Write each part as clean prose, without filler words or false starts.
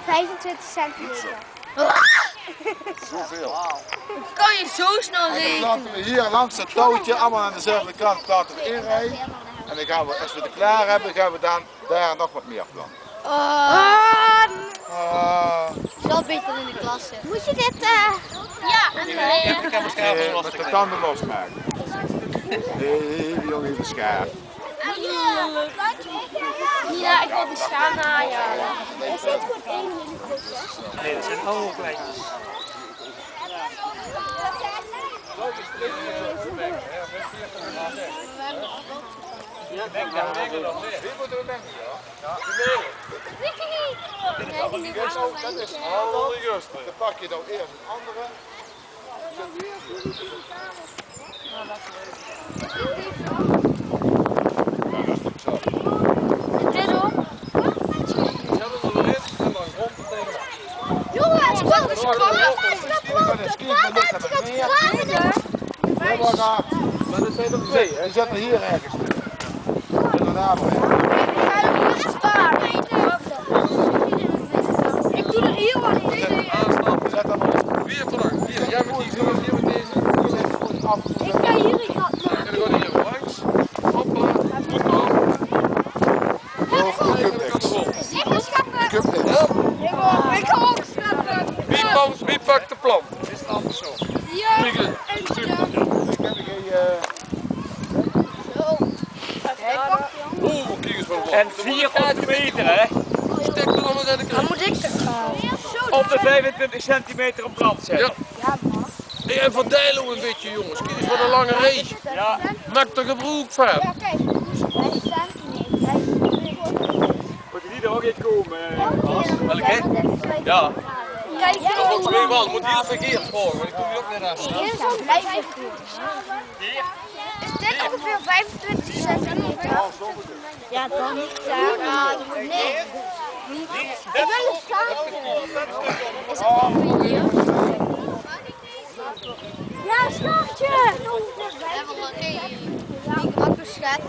25 centimeter. Zoveel. Kan je zo snel En dan rekenen? laten we hier langs het touwtje allemaal aan dezelfde kant laten we inrijden. En dan gaan we, als we het klaar hebben, gaan we dan daar nog wat meer planten. Wel beter in de klas. Moet je dit... Ja, en Met de tanden losmaken. Nee, die jongen even schaar. ja, ik wil die schaar naaien. Er zit goed één in de klas. Nee, dat zijn allemaal kleintjes. Wie moeten we mengen? Dat is al juist. Dan pak je dan eerst een andere. Jongens, kom eens Maar dat zijn er twee, hè? Die zetten hier ergens. En daarna nog. Ik doe er hier wat in. Zet hem op. Weer te lang. Hier, jij met die, hier met deze. Ik ga hier in gat En dan gaat hij hier langs. Hoppa, goed op. Ik ga schappen. Ik ga opstappen. Wie pakt de plant? Dit is andersom. Ja. Ik heb Oeh, kijk eens wat wat. En 4 op de meter, hè? Stek er dan eens aan de kant. Moet ik Op de 25 centimeter op brand zetten. Ja. Hey, en verdeel ook een beetje, jongens. Kijk eens wat een lange reis. Ja. Maak er gebroek van. Ja, kijk. 5 centimeter. Moet je die er ook in komen? Welke? Ja. Kijk, Dat wordt twee wel. Moet heel verkeerd volgen, want ik doe die ook net aan. hier is zo'n 25. Is dit ongeveer 25 centimeter? Ja, dan niet Sarah. Nee. Ik wil het schaken. Is het ongeveer hier? Ja, schaartje! Ik heb ook een schat.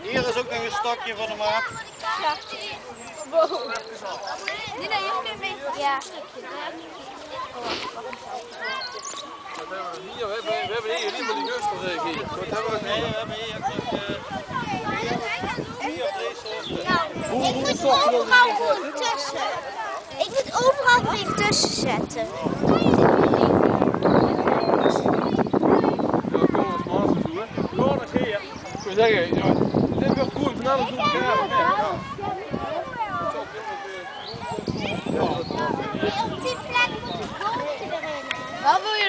Hier is ook nog een stokje van de maat. Nee, je moet mee. Ja. We hebben hier niet meer die gustelregie. Wat hebben we Nee, hier? we hebben hier Ik moet overal gewoon tussen. Ik moet overal weer tussen zetten. Gewoon eens hier. Ik wil zeggen, dit is wel goed. Vanavond doen we Op die plek moet je erin. Wat wil je